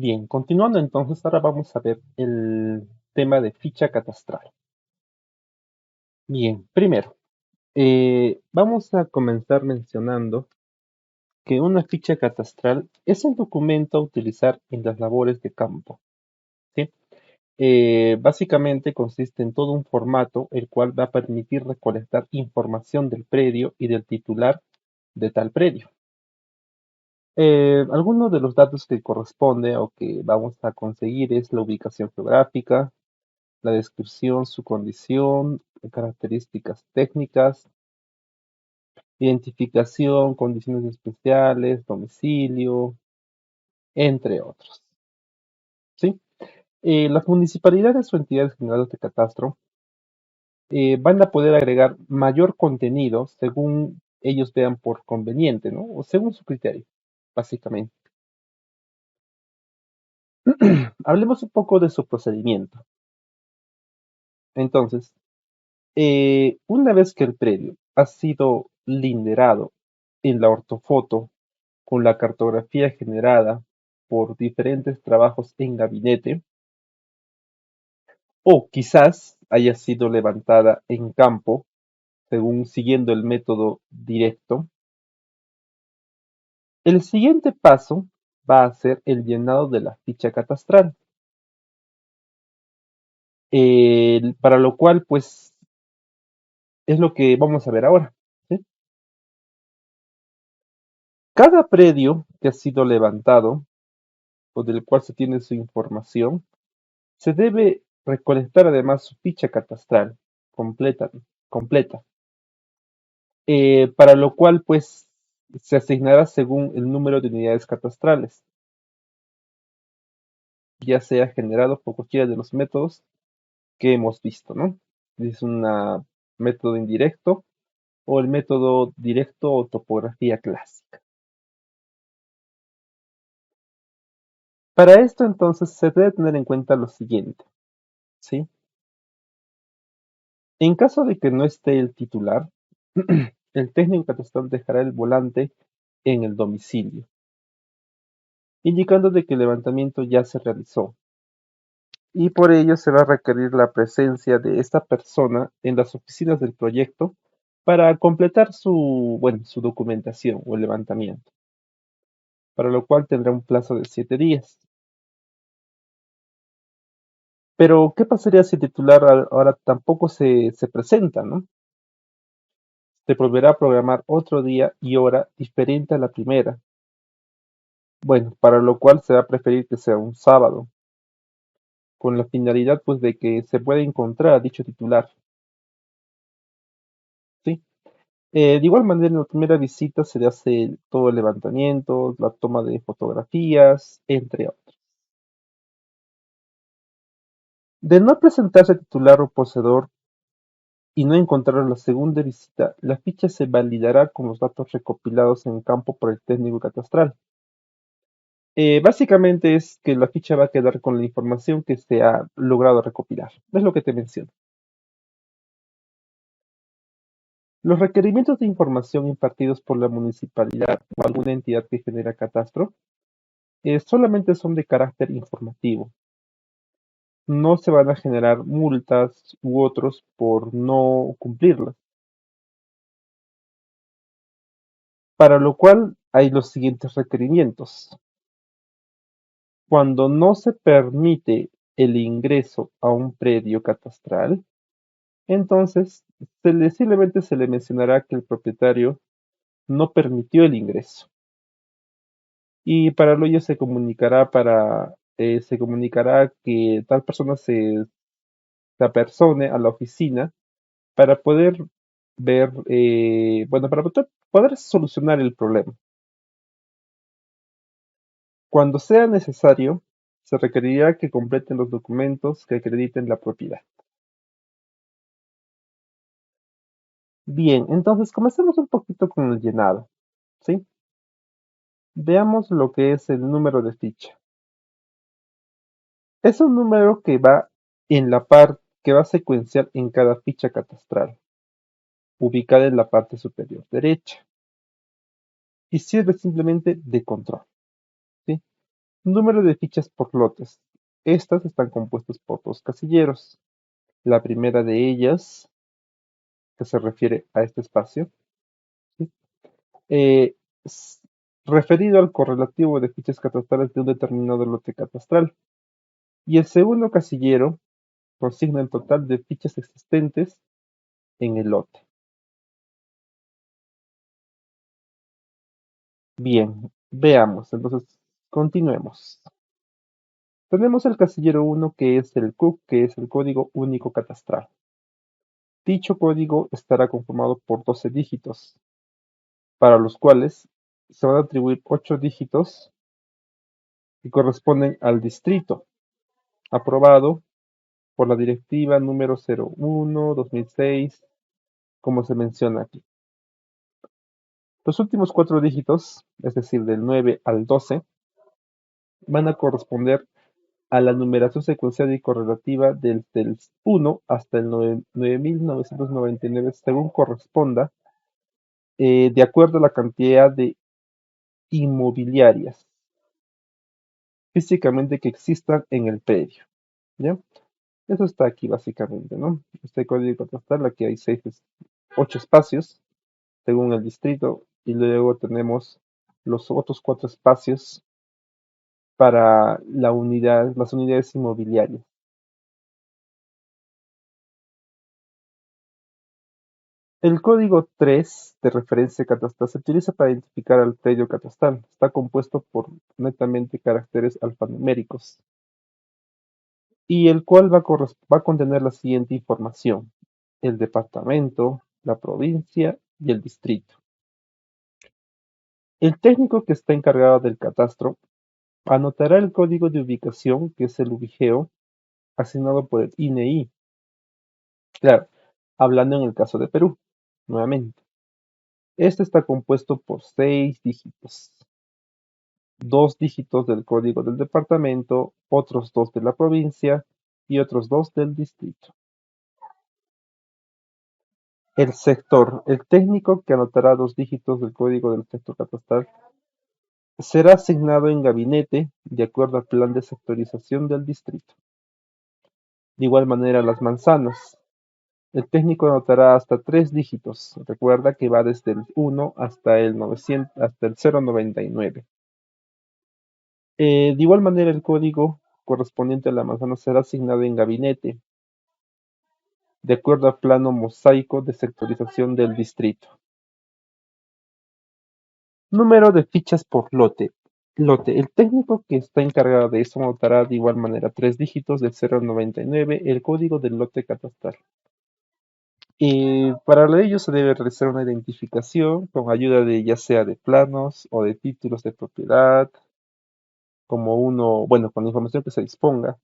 Bien, continuando entonces, ahora vamos a ver el tema de ficha catastral. Bien, primero, vamos a comenzar mencionando que una ficha catastral es un documento a utilizar en las labores de campo, ¿sí? Básicamente consiste en todo un formato el cual va a permitir recolectar información del predio y del titular de tal predio. Algunos de los datos que corresponde o que vamos a conseguir es la ubicación geográfica, la descripción, su condición, características técnicas, identificación, condiciones especiales, domicilio, entre otros. ¿Sí? Las municipalidades o entidades generales de catastro van a poder agregar mayor contenido según ellos vean por conveniente, ¿no? O según su criterio, básicamente. Hablemos un poco de su procedimiento. Entonces, una vez que el predio ha sido linderado en la ortofoto con la cartografía generada por diferentes trabajos en gabinete, o quizás haya sido levantada en campo, según siguiendo el método directo, el siguiente paso va a ser el llenado de la ficha catastral, para lo cual, pues, es lo que vamos a ver ahora. ¿Sí? Cada predio que ha sido levantado o del cual se tiene su información, se debe recolectar además su ficha catastral completa, completa, para lo cual pues se asignará según el número de unidades catastrales, ya sea generado por cualquiera de los métodos que hemos visto, ¿no? Es un método indirecto o el método directo o topografía clásica. Para esto entonces se debe tener en cuenta lo siguiente, ¿sí? En caso de que no esté el titular, el técnico catastral dejará el volante en el domicilio, indicando de que el levantamiento ya se realizó, y por ello se va a requerir la presencia de esta persona en las oficinas del proyecto para completar su documentación o el levantamiento, para lo cual tendrá un plazo de 7 días. Pero, ¿qué pasaría si el titular ahora tampoco se presenta, ¿no? Se volverá a programar otro día y hora diferente a la primera. Bueno, para lo cual se va a preferir que sea un sábado, con la finalidad pues de que se pueda encontrar a dicho titular, ¿sí? De igual manera, en la primera visita se le hace todo el levantamiento, la toma de fotografías, entre otros. De no presentarse titular o poseedor y no encontrar la segunda visita, la ficha se validará con los datos recopilados en campo por el técnico catastral. Básicamente es que la ficha va a quedar con la información que se ha logrado recopilar. Es lo que te menciono. Los requerimientos de información impartidos por la municipalidad o alguna entidad que genera catastro solamente son de carácter informativo. No se van a generar multas u otros por no cumplirlas, para lo cual hay los siguientes requerimientos. Cuando no se permite el ingreso a un predio catastral, entonces simplemente se le mencionará que el propietario no permitió el ingreso. Y para ello se comunicará que tal persona se apersone a la oficina para poder ver, para poder solucionar el problema. Cuando sea necesario, se requerirá que completen los documentos que acrediten la propiedad. Bien, entonces comencemos un poquito con el llenado, ¿sí? Veamos lo que es el número de ficha. Es un número que va en la parte que va secuencial en cada ficha catastral, ubicada en la parte superior derecha, y sirve simplemente de control, ¿sí? Número de fichas por lotes. Estas están compuestas por dos casilleros. La primera de ellas, que se refiere a este espacio, ¿sí? Eh, s- referido al correlativo de fichas catastrales de un determinado lote catastral. Y el segundo casillero consigna el total de fichas existentes en el lote. Bien, veamos, entonces continuemos. Tenemos el casillero 1 que es el CUC, que es el código único catastral. Dicho código estará conformado por 12 dígitos, para los cuales se van a atribuir 8 dígitos que corresponden al distrito, aprobado por la directiva número 01/2006, como se menciona aquí. Los últimos 4 dígitos, es decir, del 9 al 12, van a corresponder a la numeración secuencial y correlativa desde el 1 hasta el 9999 según corresponda, de acuerdo a la cantidad de inmobiliarias físicamente que existan en el predio, ¿ya? Eso está aquí básicamente, ¿no? Este código catastral, aquí hay 8 espacios según el distrito y luego tenemos los otros 4 espacios para las unidades inmobiliarias. El código 3 de referencia catastral se utiliza para identificar al predio catastral. Está compuesto por netamente caracteres alfanuméricos y el cual va a contener la siguiente información: el departamento, la provincia y el distrito. El técnico que está encargado del catastro anotará el código de ubicación, que es el ubigeo, asignado por el INEI. Claro, hablando en el caso de Perú, nuevamente. Este está compuesto por 6 dígitos. 2 dígitos del código del departamento, otros 2 de la provincia y otros 2 del distrito. El sector. El técnico que anotará 2 dígitos del código del sector catastral será asignado en gabinete de acuerdo al plan de sectorización del distrito. De igual manera, las manzanas. El técnico anotará hasta 3 dígitos. Recuerda que va desde el 1 hasta el 099. De igual manera, el código correspondiente a la manzana será asignado en gabinete, de acuerdo al plano mosaico de sectorización del distrito. Número de fichas por lote. Lote. El técnico que está encargado de eso anotará de igual manera 3 dígitos del 099, el código del lote catastral. Para ello se debe realizar una identificación con ayuda de ya sea de planos o de títulos de propiedad, bueno, con la información que se disponga.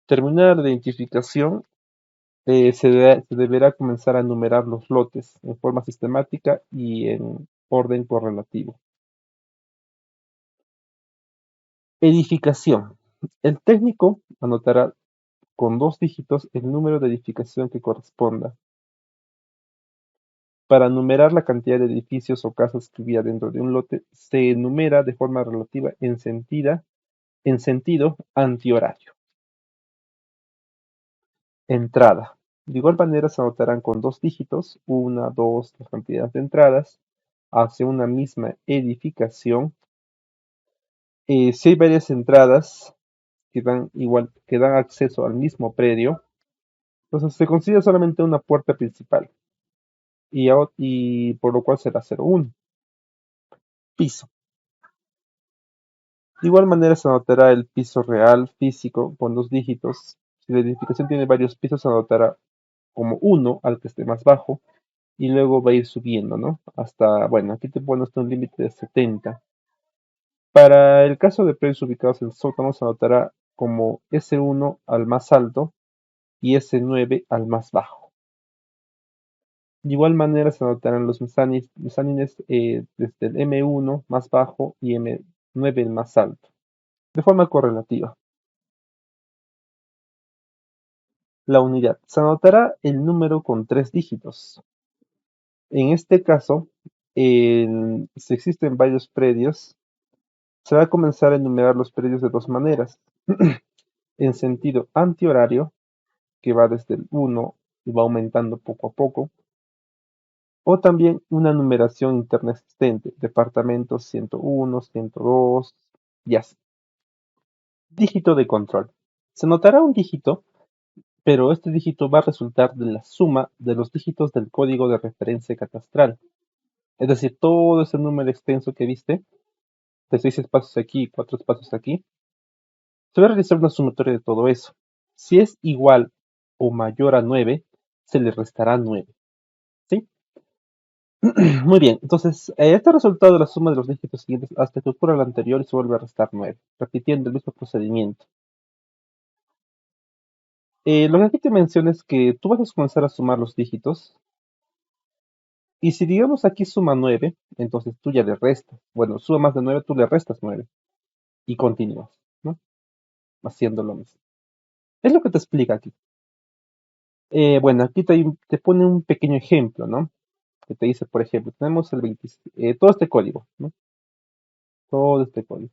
Terminada la identificación, se deberá comenzar a numerar los lotes en forma sistemática y en orden correlativo. Edificación. El técnico anotará con 2 dígitos el número de edificación que corresponda. Para numerar la cantidad de edificios o casas que hubiera dentro de un lote, se enumera de forma relativa en sentido antihorario. Entrada. De igual manera se anotarán con 2 dígitos, 1, 2, las cantidades de entradas hacia una misma edificación. Si hay varias entradas que dan acceso al mismo predio, entonces se considera solamente una puerta principal y por lo cual será 01. Piso. De igual manera se anotará el piso real físico con 2 dígitos. Si la edificación tiene varios pisos, se anotará como 1 al que esté más bajo y luego va a ir subiendo, ¿no? Hasta, bueno, aquí te pones un límite de 70. Para el caso de predios ubicados en sótanos, se anotará como S1 al más alto y S9 al más bajo. De igual manera se anotarán los mezanines desde el M1 más bajo y M9 el más alto, de forma correlativa. La unidad. Se anotará el número con 3 dígitos. En este caso, si existen varios predios, Se va a comenzar a enumerar los predios de dos maneras. En sentido antihorario, que va desde el 1 y va aumentando poco a poco, o también una numeración interna existente, departamentos 101, 102 y así. Dígito de control. Se notará un dígito, pero este dígito va a resultar de la suma de los dígitos del código de referencia catastral. Es decir, todo ese número extenso que viste, de 6 espacios aquí y 4 espacios aquí, se va a realizar una sumatoria de todo eso. Si es igual o mayor a 9, se le restará 9. ¿Sí? Muy bien, entonces este resultado de la suma de los dígitos siguientes hasta que ocurra el anterior y se vuelve a restar 9, repitiendo el mismo procedimiento. Lo que aquí te menciono es que tú vas a comenzar a sumar los dígitos y si digamos aquí suma 9, entonces tú ya le restas. Bueno, suma más de 9, tú le restas 9 y continúas, ¿no? Haciendo lo mismo. Es lo que te explica aquí. Bueno, aquí te pone un pequeño ejemplo, ¿no? Que te dice, por ejemplo, tenemos el 20, todo este código, ¿no? Todo este código.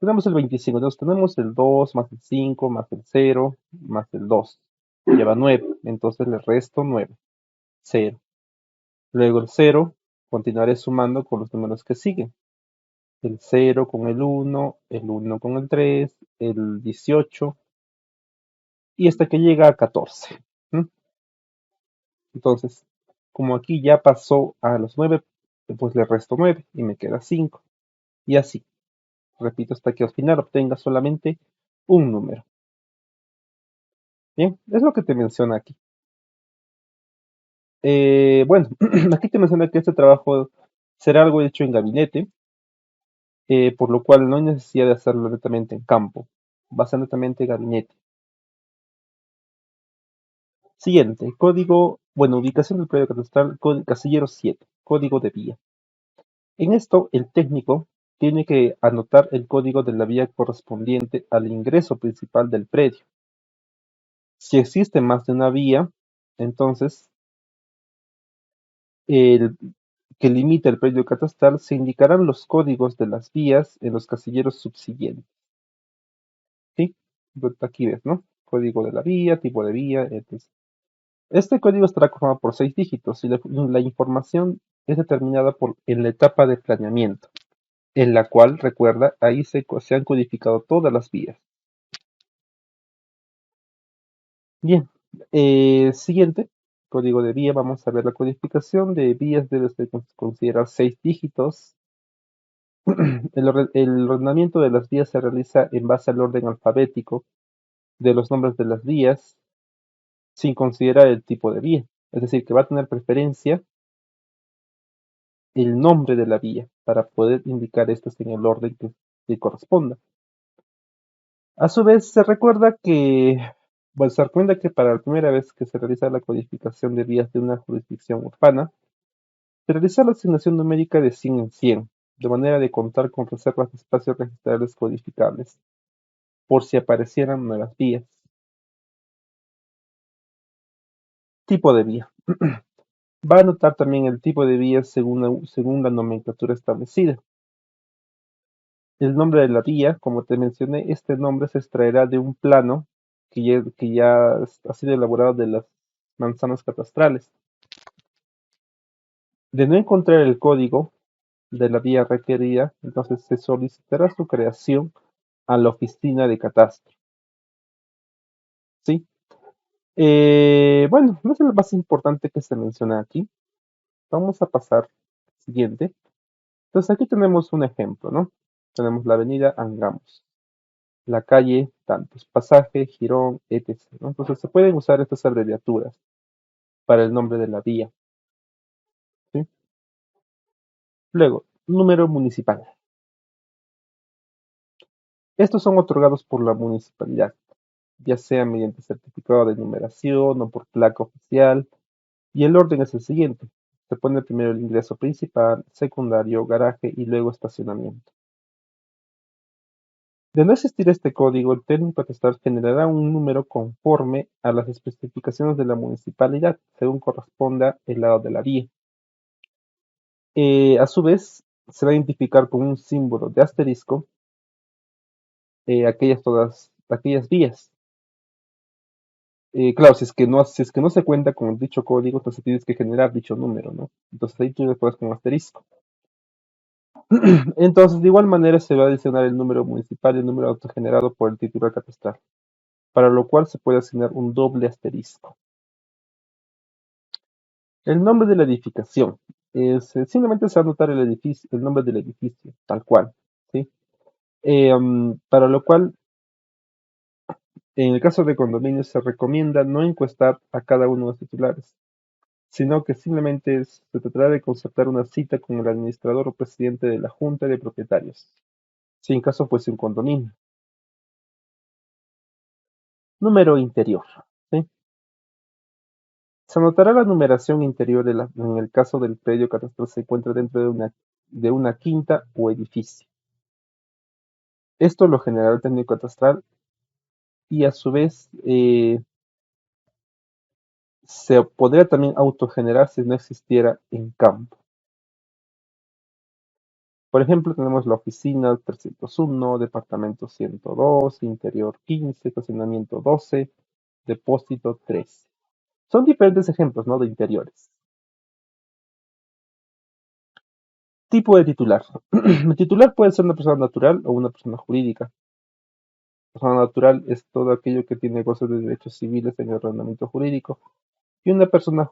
Tenemos el 25, entonces tenemos el 2 más el 5 más el 0 más el 2. Lleva 9, entonces le resto 9, 0. Luego el 0, continuaré sumando con los números que siguen. El 0 con el 1 con el 3, el 18 y hasta que llega a 14. ¿No? Entonces, como aquí ya pasó a los 9, pues le resto 9 y me queda 5. Y así, repito, hasta que al final obtenga solamente un número. Bien, es lo que te menciona aquí. Bueno, aquí te menciona que este trabajo será algo hecho en gabinete, por lo cual no hay necesidad de hacerlo netamente en campo. Va a ser netamente gabinete. Siguiente, código, bueno, ubicación del predio catastral, casillero 7, código de vía. En esto, el técnico tiene que anotar el código de la vía correspondiente al ingreso principal del predio. Si existe más de una vía, entonces el que limita el predio catastral se indicarán los códigos de las vías en los casilleros subsiguientes. ¿Sí? Aquí ves, ¿no? Código de la vía, tipo de vía, etc. Este código estará conformado por 6 dígitos y la información es determinada en la etapa de planeamiento, en la cual, recuerda, ahí se han codificado todas las vías. Bien, siguiente, código de vía, vamos a ver la codificación de vías debe considerar 6 dígitos. El ordenamiento de las vías se realiza en base al orden alfabético de los nombres de las vías, sin considerar el tipo de vía. Es decir, que va a tener preferencia el nombre de la vía para poder indicar estos en el orden que corresponda. A su vez, se recuerda que para la primera vez que se realiza la codificación de vías de una jurisdicción urbana, se realiza la asignación numérica de 100 en 100, de manera de contar con reservas de espacios registrables codificables, por si aparecieran nuevas vías. Tipo de vía. Va a anotar también el tipo de vía según la nomenclatura establecida. El nombre de la vía, como te mencioné, este nombre se extraerá de un plano que ya ha sido elaborado de las manzanas catastrales. De no encontrar el código de la vía requerida, entonces se solicitará su creación a la oficina de catastro. ¿Sí? Bueno, no es lo más importante que se menciona aquí. Vamos a pasar al siguiente. Entonces aquí tenemos un ejemplo, ¿no? Tenemos la avenida Angamos, la calle tantos, pasaje, Girón, etc., ¿no? Entonces se pueden usar estas abreviaturas para el nombre de la vía, ¿sí? Luego, número municipal. Estos son otorgados por la municipalidad, ya sea mediante certificado de numeración o por placa oficial, y el orden es el siguiente. Se pone primero el ingreso principal, secundario, garaje y luego estacionamiento. De no existir este código, el técnico catastral generará un número conforme a las especificaciones de la municipalidad, según corresponda el lado de la vía. A su vez, se va a identificar con un símbolo de asterisco aquellas vías. Claro, si es que no se cuenta con dicho código, entonces tienes que generar dicho número, ¿no? Entonces ahí tú le pones con asterisco. Entonces, de igual manera se va a adicionar el número municipal y el número autogenerado por el titular catastral, para lo cual se puede asignar un doble asterisco. El nombre de la edificación. Simplemente se va a anotar el edificio, el nombre del edificio, tal cual, ¿sí? Para lo cual, en el caso de condominios, se recomienda no encuestar a cada uno de los titulares, sino que simplemente se tratará de concertar una cita con el administrador o presidente de la junta de propietarios, si en caso fuese un condominio. Número interior, ¿sí? Se anotará la numeración interior en el caso del predio catastral se encuentra dentro de una quinta o edificio. Esto lo generará el técnico catastral y a su vez se podría también autogenerar si no existiera en campo. Por ejemplo, tenemos la oficina 301, departamento 102, interior 15, estacionamiento 12, depósito 13. Son diferentes ejemplos, ¿no? De interiores. Tipo de titular. El titular puede ser una persona natural o una persona jurídica. Persona natural es todo aquello que tiene goce de derechos civiles en el ordenamiento jurídico. Y una persona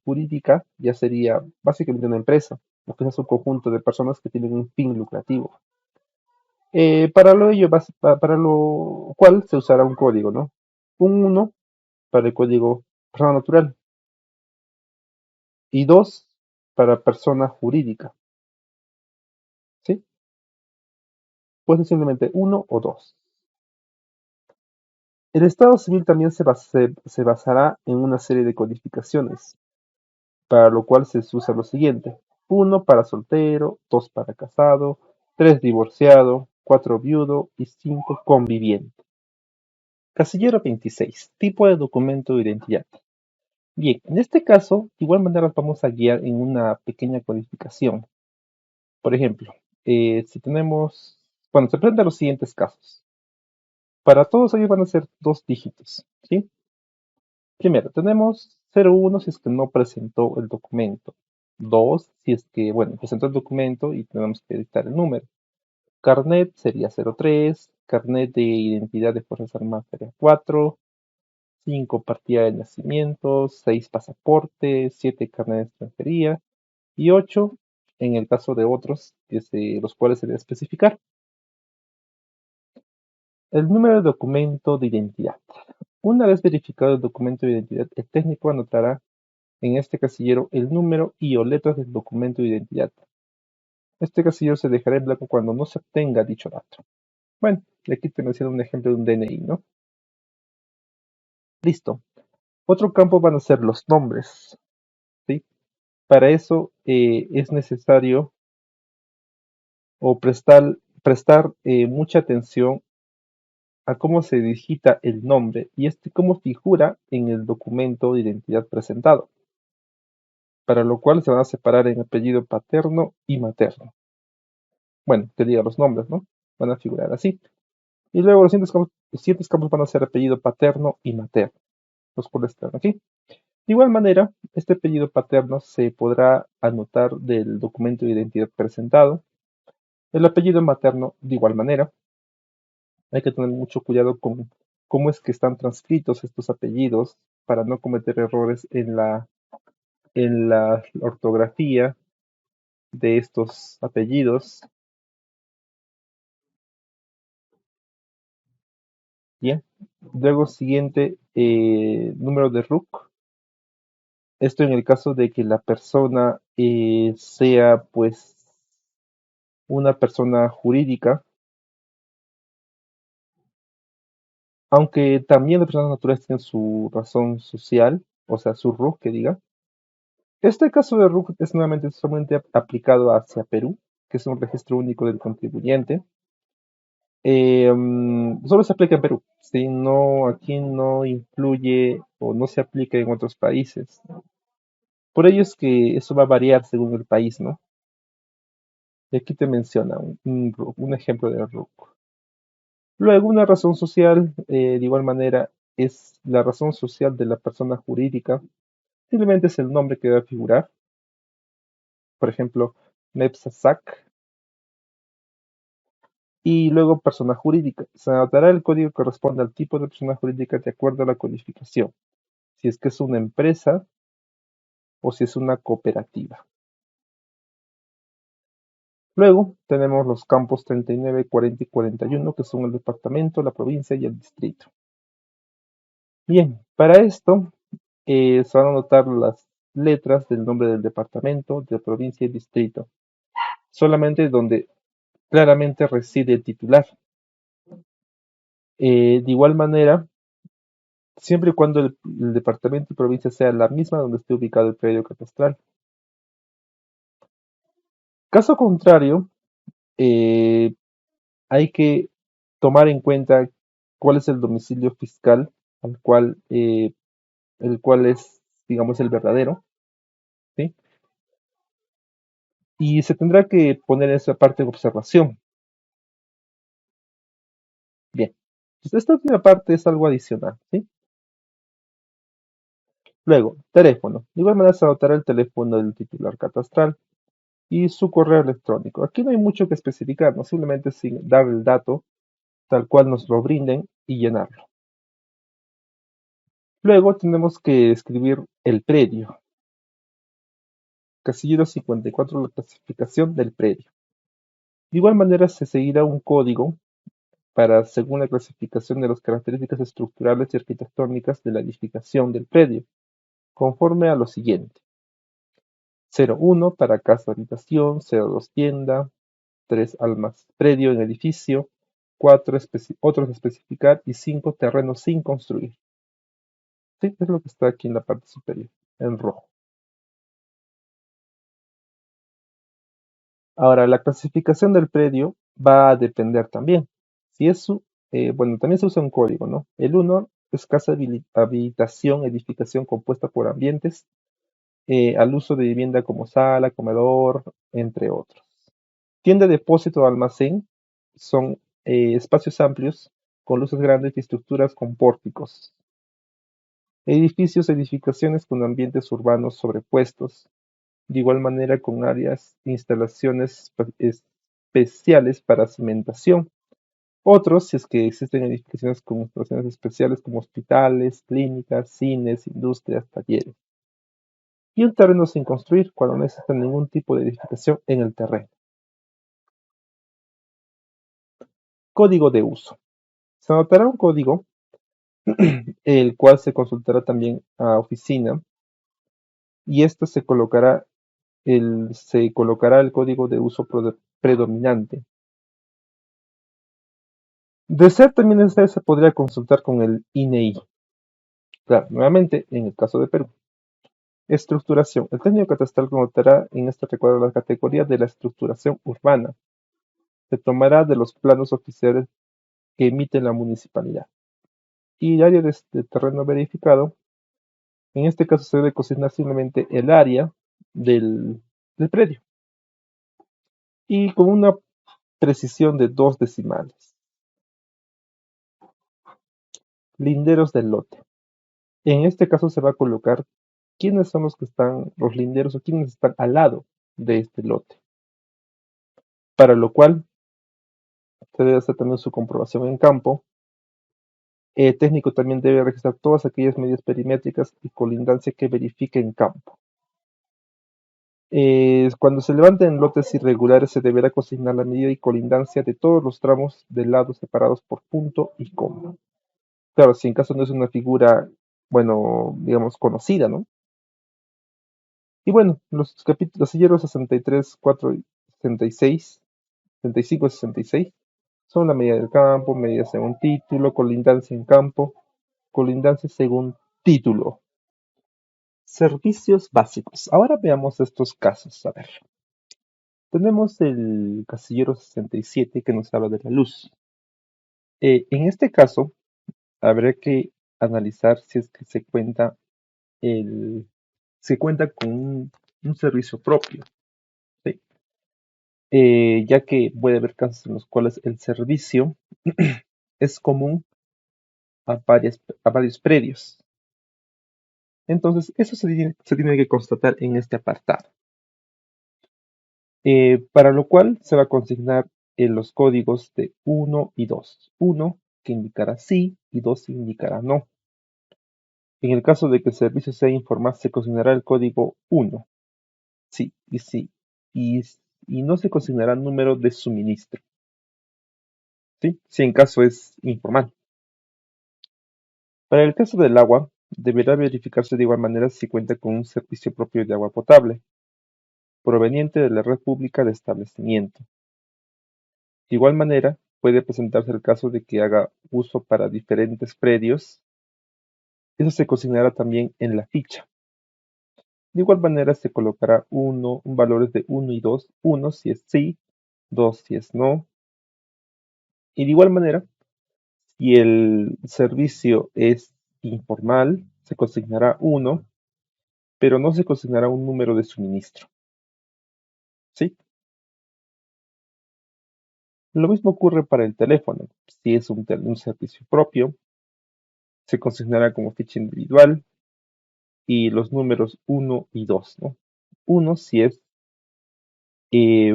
jurídica ya sería básicamente una empresa, lo que es un conjunto de personas que tienen un fin lucrativo. Para lo cual se usará un código, ¿no? Un 1 para el código persona natural y 2 para persona jurídica, ¿sí? Puede ser simplemente uno o 2. El estado civil también se basará en una serie de codificaciones, para lo cual se usa lo siguiente: uno para soltero, 2 para casado, 3 divorciado, 4 viudo y 5 conviviente. Casillero 26. Tipo de documento de identidad. Bien, en este caso, de igual manera nos vamos a guiar en una pequeña codificación. Por ejemplo, si tenemos, bueno, se presentan los siguientes casos. Para todos ellos van a ser 2 dígitos, ¿sí? Primero, tenemos 01 si es que no presentó el documento. 2 si es que, bueno, presentó el documento y tenemos que dictar el número. Carnet sería 03, carnet de identidad de Fuerzas Armadas sería 4, 5 partida de nacimiento, 6 pasaporte, 7 carnet de extranjería y 8 en el caso de otros, los cuales se debe especificar. El número de documento de identidad. Una vez verificado el documento de identidad, el técnico anotará en este casillero el número y o letras del documento de identidad. Este casillero se dejará en blanco cuando no se obtenga dicho dato. Bueno, y aquí te menciono un ejemplo de un DNI, ¿no? Listo. Otro campo van a ser los nombres, ¿sí? Para eso es necesario o prestar mucha atención a cómo se digita el nombre y cómo figura en el documento de identidad presentado, para lo cual se van a separar en apellido paterno y materno. Bueno, te diga los nombres, ¿no? Van a figurar así. Y luego los siguientes campos van a ser apellido paterno y materno, los cuales están aquí. De igual manera, este apellido paterno se podrá anotar del documento de identidad presentado. El apellido materno, de igual manera. Hay que tener mucho cuidado con cómo es que están transcritos estos apellidos para no cometer errores en la ortografía de estos apellidos. Bien. Luego siguiente, número de RUC. Esto en el caso de que la persona sea pues una persona jurídica, aunque también las personas naturales tienen su razón social, o sea, su RUC que diga. Este caso de RUC es nuevamente solamente aplicado hacia Perú, que es un registro único del contribuyente. Solo se aplica en Perú, ¿sí? No, aquí no influye o no se aplica en otros países. Por ello es que eso va a variar según el país, ¿no? Y aquí te menciona un ejemplo de RUC. Luego, una razón social, de igual manera, es la razón social de la persona jurídica. Simplemente es el nombre que debe figurar. Por ejemplo, Nepsasak. Y luego persona jurídica. Se anotará el código que corresponde al tipo de persona jurídica de acuerdo a la codificación. Si es que es una empresa o si es una cooperativa. Luego tenemos los campos 39, 40 y 41, que son el departamento, la provincia y el distrito. Bien, para esto se van a anotar las letras del nombre del departamento, de la provincia y distrito, solamente donde claramente reside el titular. De igual manera, siempre y cuando el departamento y provincia sea la misma donde esté ubicado el predio catastral. Caso contrario, eh, hay que tomar en cuenta cuál es el domicilio fiscal al cual, el cual es, digamos, el verdadero, ¿sí? Y se tendrá que poner esa parte de observación. Bien, pues esta última parte es algo adicional, ¿sí? Luego, teléfono. De igual manera se anotará el teléfono del titular catastral y su correo electrónico. Aquí no hay mucho que especificar, ¿no? Simplemente sin dar el dato tal cual nos lo brinden y llenarlo. Luego tenemos que escribir el predio. Casillero 54, la clasificación del predio. De igual manera se seguirá un código para según la clasificación de las características estructurales y arquitectónicas de la edificación del predio, conforme a lo siguiente. 01 para casa habitación, 02 tienda, 3 almas predio en edificio, 4 otros a especificar y 5 terrenos sin construir. Sí, es lo que está aquí en la parte superior, en rojo. Ahora, la clasificación del predio va a depender también. Si es bueno, también se usa un código, ¿no? El 1 es casa habitación, edificación compuesta por ambientes al uso de vivienda como sala, comedor, entre otros. Tienda, depósito o almacén son espacios amplios con luces grandes y estructuras con pórticos. Edificios, edificaciones con ambientes urbanos sobrepuestos, de igual manera con áreas e instalaciones especiales para cimentación. Otros, si es que existen edificaciones con instalaciones especiales como hospitales, clínicas, cines, industrias, talleres. Y un terreno sin construir cuando no existe ningún tipo de edificación en el terreno. Código de uso. Se anotará un código, el cual se consultará también a oficina, y este se colocará el código de uso predominante. De ser también necesario, se podría consultar con el INEI. Claro, nuevamente, en el caso de Perú. Estructuración. El técnico catastral notará en este recuadro la categoría de la estructuración urbana. Se tomará de los planos oficiales que emite la municipalidad. Y el área de terreno verificado, en este caso se debe consignar simplemente el área del predio. Y con una precisión de 2 decimales. Linderos del lote. En este caso se va a colocar quiénes son los que están, los linderos o quiénes están al lado de este lote. Para lo cual se debe hacer también su comprobación en campo. El técnico también debe registrar todas aquellas medidas perimétricas y colindancia que verifique en campo. Cuando se levanten lotes irregulares se deberá consignar la medida y colindancia de todos los tramos de lados separados por punto y coma. Claro, si en caso no es una figura, bueno, digamos, conocida, ¿no? Y bueno, los capítulos, los silleros 63, 4 y 66, 65 y 66 son la medida del campo, medida según título, colindancia en campo, colindancia según título. Servicios básicos. Ahora veamos estos casos. A ver, tenemos el casillero 67 que nos habla de la luz. En este caso, habrá que analizar si es que se cuenta con un servicio propio, ¿sí? Ya que puede haber casos en los cuales el servicio es común a varios predios. Entonces, eso se tiene que constatar en este apartado, para lo cual se va a consignar los códigos de 1 y 2. 1 que indicará sí y 2 que indicará no. En el caso de que el servicio sea informal, se consignará el código 1, sí, y, y no se consignará número de suministro, ¿sí? Si en caso es informal. Para el caso del agua, deberá verificarse de igual manera si cuenta con un servicio propio de agua potable, proveniente de la red pública de establecimiento. De igual manera, puede presentarse el caso de que haga uso para diferentes predios. Eso se consignará también en la ficha. De igual manera, se colocará valores de 1 y 2, 1 si es sí, 2 si es no. Y de igual manera, si el servicio es informal, se consignará 1, pero no se consignará un número de suministro, ¿sí? Lo mismo ocurre para el teléfono. Si es un servicio propio, se consignará como ficha individual y los números 1 y 2, ¿no? 1 eh,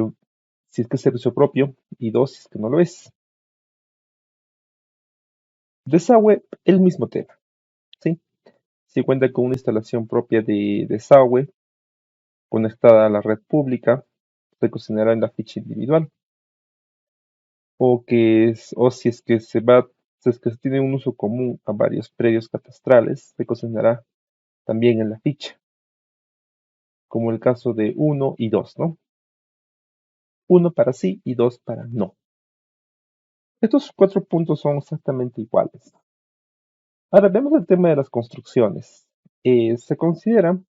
si es que es servicio propio y 2 si es que no lo es. Desagüe, el mismo tema, ¿sí? Si cuenta con una instalación propia de desagüe conectada a la red pública, se consignará en la ficha individual. O si es que se tiene un uso común a varios predios catastrales, se consignará también en la ficha, como el caso de 1 y 2, ¿no? 1 para sí y 2 para no. Estos 4 puntos son exactamente iguales. Ahora vemos el tema de las construcciones. Se considerando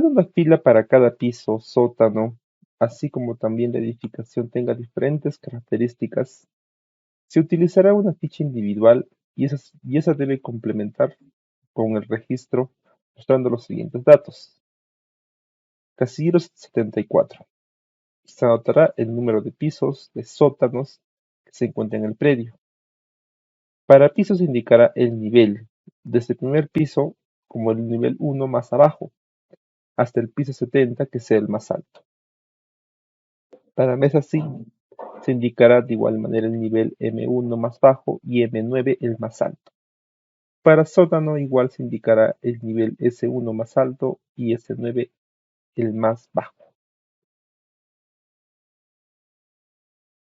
una fila para cada piso, sótano, así como también la edificación tenga diferentes características, se utilizará una ficha individual y esa debe complementar con el registro mostrando los siguientes datos. Casillero 74. Se anotará el número de pisos, de sótanos que se encuentran en el predio. Para pisos se indicará el nivel, desde el primer piso como el nivel 1 más abajo, hasta el piso 70 que sea el más alto. Para mesas sí, se indicará de igual manera el nivel M1 más bajo y M9 el más alto. Para sótano igual se indicará el nivel S1 más alto y S9 el más bajo.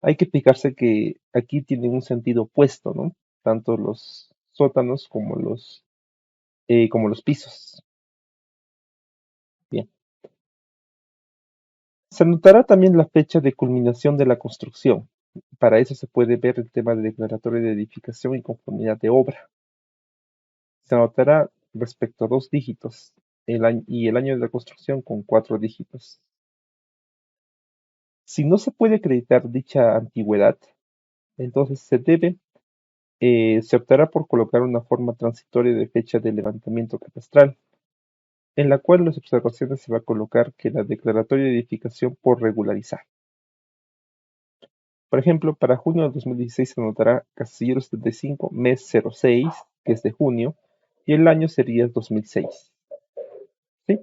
Hay que fijarse que aquí tienen un sentido opuesto, ¿no? Tanto los sótanos como los pisos. Bien. Se anotará también la fecha de culminación de la construcción. Para eso se puede ver el tema de declaratorio de edificación y conformidad de obra. Se anotará respecto a 2 dígitos y el año de la construcción con 4 dígitos. Si no se puede acreditar dicha antigüedad, entonces se optará por colocar una forma transitoria de fecha de levantamiento catastral, en la cual en las observaciones se va a colocar que la declaratoria de edificación por regularizar. Por ejemplo, para junio de 2016 se anotará Casillero 75, mes 06, que es de junio, y el año sería 2006. ¿Sí?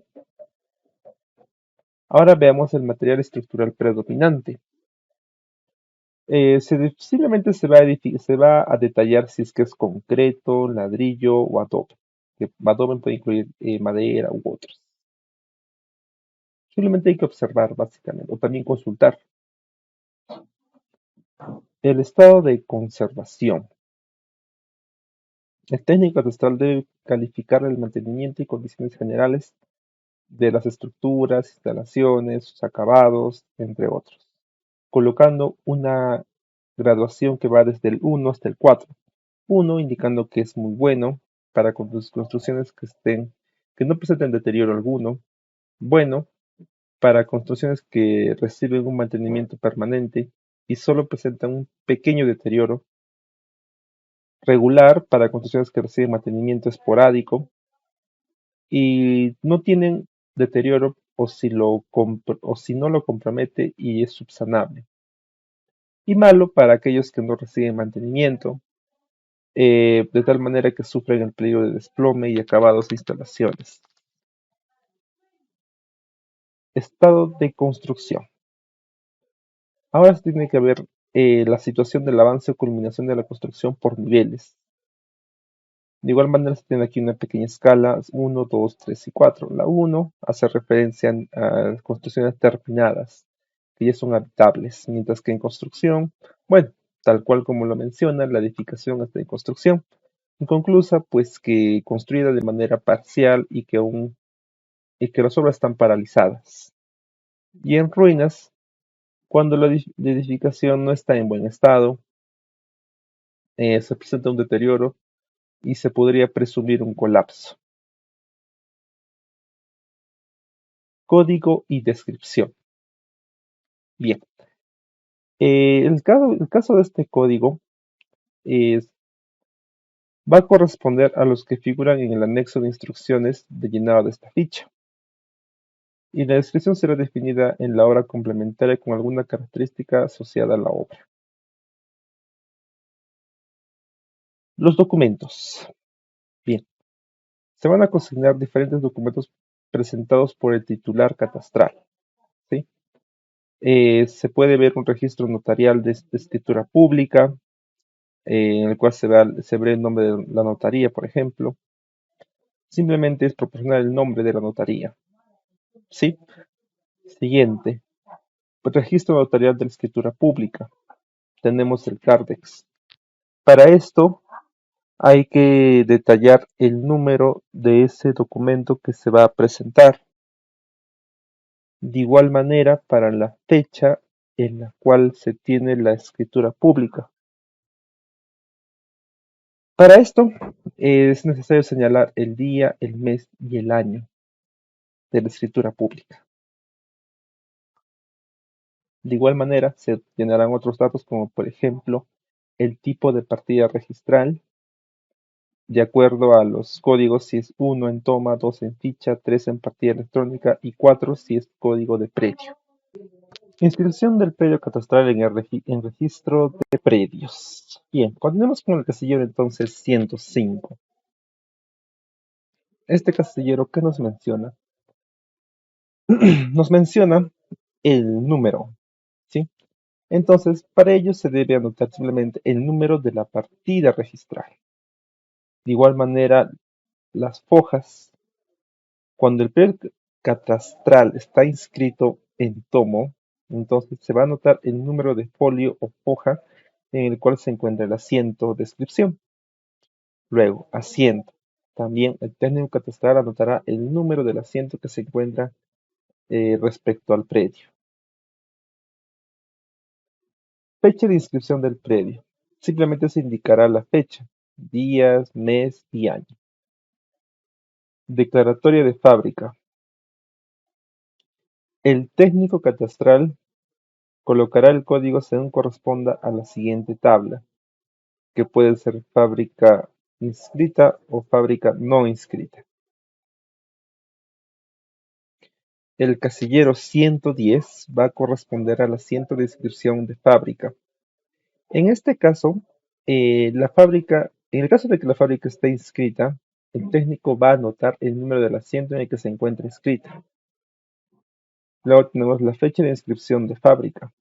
Ahora veamos el material estructural predominante. Posiblemente se va a detallar si es que es concreto, ladrillo o adobe. Que adobe puede incluir madera u otros. Simplemente hay que observar básicamente, o también consultar. El estado de conservación. El técnico catastral debe calificar el mantenimiento y condiciones generales de las estructuras, instalaciones, sus acabados, entre otros, colocando una graduación que va desde el 1 hasta el 4. 1 indicando que es muy bueno para construcciones que no presenten deterioro alguno. Bueno para construcciones que reciben un mantenimiento permanente y solo presentan un pequeño deterioro. Regular para construcciones que reciben mantenimiento esporádico y no tienen deterioro o si no lo compromete y es subsanable. y malo para aquellos que no reciben mantenimiento, de tal manera que sufren el peligro de desplome y acabados de instalaciones. Estado de construcción. Ahora se tiene que ver la situación del avance o culminación de la construcción por niveles. De igual manera se tiene aquí una pequeña escala, 1, 2, 3 y 4. La 1 hace referencia a construcciones terminadas, que ya son habitables, mientras que en construcción, bueno, tal cual como lo menciona, la edificación está en construcción. Inconclusa, pues que construida de manera parcial y que las obras están paralizadas. Y en ruinas, cuando la edificación no está en buen estado, se presenta un deterioro y se podría presumir un colapso. Código y descripción. Bien, el caso de este código es, va a corresponder a los que figuran en el anexo de instrucciones de llenado de esta ficha. Y la descripción será definida en la obra complementaria con alguna característica asociada a la obra. Los documentos. Bien, se van a consignar diferentes documentos presentados por el titular catastral. ¿Sí? Se puede ver un registro notarial de escritura pública, en el cual se ve el nombre de la notaría, por ejemplo. Simplemente es proporcionar el nombre de la notaría. ¿Sí? Siguiente. Registro notarial de la escritura pública. Tenemos el CARDEX. Para esto hay que detallar el número de ese documento que se va a presentar. De igual manera, para la fecha en la cual se tiene la escritura pública. Para esto es necesario señalar el día, el mes y el año de la escritura pública. De igual manera, se llenarán otros datos como por ejemplo el tipo de partida registral, de acuerdo a los códigos si es 1 en toma, 2 en ficha, 3 en partida electrónica y 4 si es código de predio. Inscripción del predio catastral en registro de predios. Bien, continuemos con el casillero entonces 105. Este casillero, ¿qué nos menciona? Nos menciona el número, ¿sí? Entonces, para ello se debe anotar simplemente el número de la partida registral. De igual manera, las fojas, cuando el predio catastral está inscrito en tomo, entonces se va a anotar el número de folio o foja en el cual se encuentra el asiento o descripción. Luego, asiento. También el técnico catastral anotará el número del asiento que se encuentra respecto al predio. Fecha de inscripción del predio. Simplemente se indicará la fecha, días, mes y año. Declaratoria de fábrica. El técnico catastral colocará el código según corresponda a la siguiente tabla, que puede ser fábrica inscrita o fábrica no inscrita. El casillero 110 va a corresponder al asiento de inscripción de fábrica. En este caso, en el caso de que la fábrica esté inscrita, el técnico va a anotar el número del asiento en el que se encuentra inscrita. Luego tenemos la fecha de inscripción de fábrica.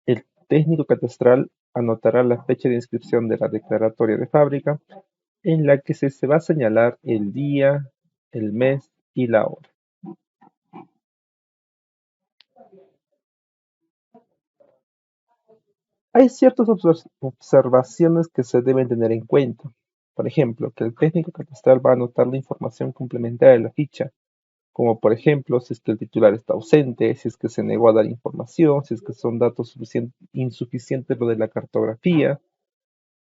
El técnico catastral anotará la fecha de inscripción de la declaratoria de fábrica, en la que se va a señalar el día, el mes y la hora. Hay ciertas observaciones que se deben tener en cuenta. Por ejemplo, que el técnico catastral va a anotar la información complementaria de la ficha, como por ejemplo si es que el titular está ausente, si es que se negó a dar información, si es que son datos insuficientes lo de la cartografía,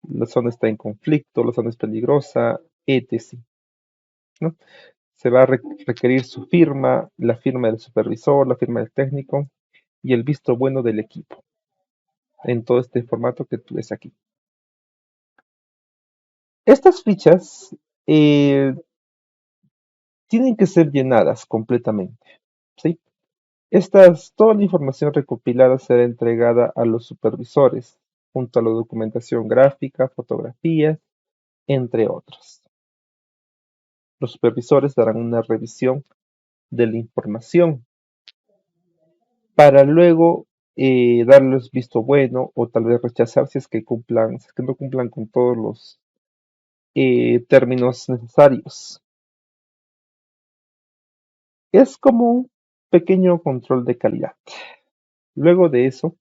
la zona está en conflicto, la zona es peligrosa, etc. ¿no? Se va a requerir su firma, la firma del supervisor, la firma del técnico y el visto bueno del equipo en todo este formato que tú ves aquí. Estas fichas tienen que ser llenadas completamente, ¿sí? Toda la información recopilada será entregada a los supervisores, junto a la documentación gráfica, fotografías, entre otros. Los supervisores darán una revisión de la información para luego darles visto bueno o tal vez rechazar si es que si es que no cumplan con todos los términos necesarios. Es como un pequeño control de calidad. Luego de eso,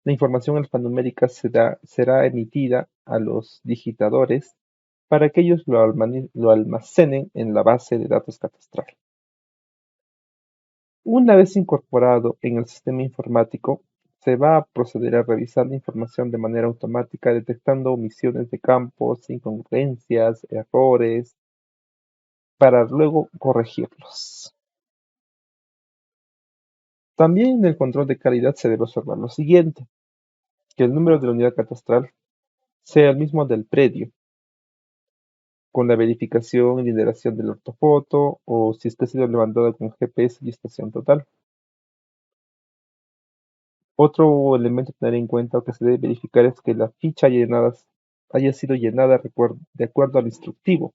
la información alfanumérica será emitida a los digitadores para que ellos lo almacenen en la base de datos catastral. Una vez incorporado en el sistema informático, se va a proceder a revisar la información de manera automática, detectando omisiones de campos, incongruencias, errores, para luego corregirlos. También en el control de calidad se debe observar lo siguiente: que el número de la unidad catastral sea el mismo del predio, con la verificación y lideración del ortofoto, o si es que ha sido levantado con GPS y estación total. Otro elemento a tener en cuenta o que se debe verificar es que la ficha haya sido llenada de acuerdo al instructivo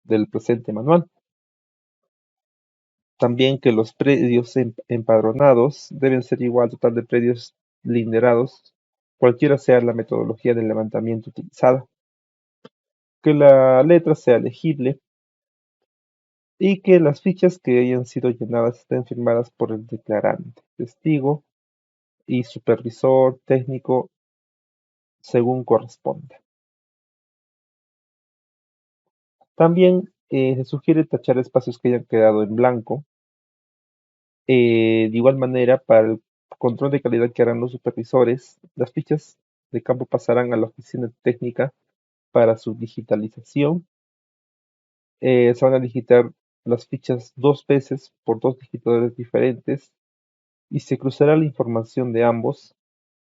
del presente manual. También que los predios empadronados deben ser igual al total de predios linderados, cualquiera sea la metodología de levantamiento utilizada. Que la letra sea legible y que las fichas que hayan sido llenadas estén firmadas por el declarante, testigo y supervisor técnico según corresponda. También se sugiere tachar espacios que hayan quedado en blanco. De igual manera, para el control de calidad que harán los supervisores, las fichas de campo pasarán a la oficina técnica para su digitalización. Se van a digitar las fichas 2 veces por 2 digitadores diferentes y se cruzará la información de ambos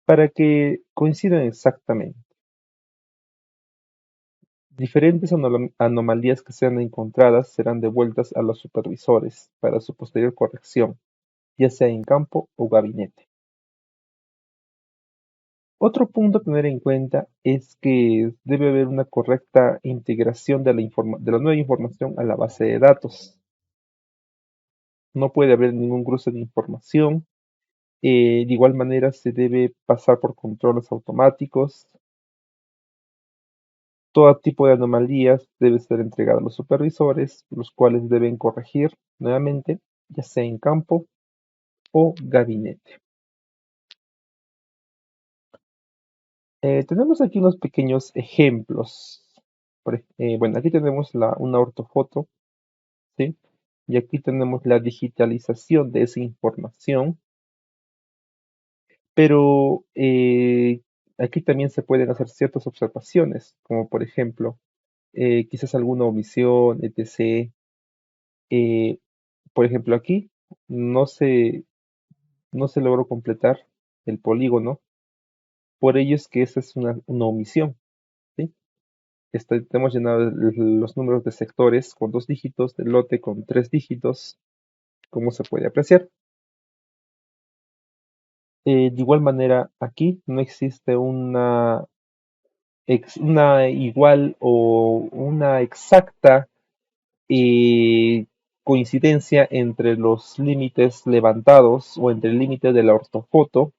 para que coincidan exactamente. Diferentes anomalías que sean encontradas serán devueltas a los supervisores para su posterior corrección, ya sea en campo o gabinete. Otro punto a tener en cuenta es que debe haber una correcta integración de la nueva información a la base de datos. No puede haber ningún cruce de información. De igual manera, se debe pasar por controles automáticos. Todo tipo de anomalías debe ser entregado a los supervisores, los cuales deben corregir nuevamente, ya sea en campo o gabinete. Tenemos aquí unos pequeños ejemplos. Bueno, aquí tenemos una ortofoto, ¿sí? Y aquí tenemos la digitalización de esa información, pero aquí también se pueden hacer ciertas observaciones, como por ejemplo, quizás alguna omisión, etc. Eh, por ejemplo, aquí no se, no se logró completar el polígono, por ello es que esa es una omisión, ¿sí? Tenemos llenado los números de sectores con 2 dígitos, de lote con 3 dígitos, como se puede apreciar. De igual manera, aquí no existe una igual o una exacta eh, coincidencia entre los límites levantados o entre el límite de la ortofoto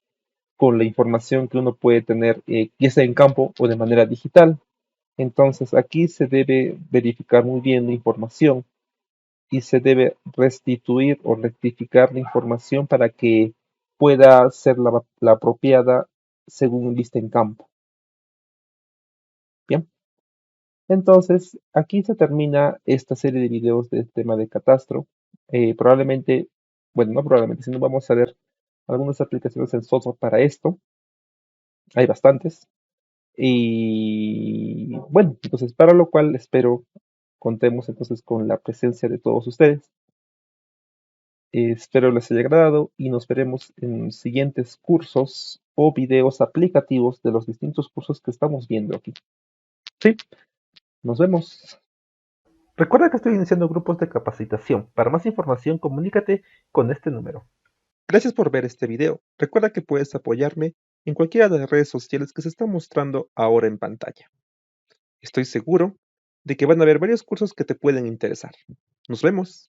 con la información que uno puede tener, ya sea en campo o de manera digital. Entonces aquí se debe verificar muy bien la información y se debe restituir o rectificar la información para que pueda ser la apropiada según vista en campo. Bien, entonces aquí se termina esta serie de videos del tema de catastro. Probablemente, bueno, no probablemente, sino vamos a ver algunas aplicaciones en software para esto. Hay bastantes. Y bueno, entonces para lo cual espero contemos entonces con la presencia de todos ustedes. Espero les haya agradado y nos veremos en siguientes cursos o videos aplicativos de los distintos cursos que estamos viendo aquí. Sí, nos vemos. Recuerda que estoy iniciando grupos de capacitación. Para más información, comunícate con este número. Gracias por ver este video. Recuerda que puedes apoyarme en cualquiera de las redes sociales que se están mostrando ahora en pantalla. Estoy seguro de que van a haber varios cursos que te pueden interesar. Nos vemos.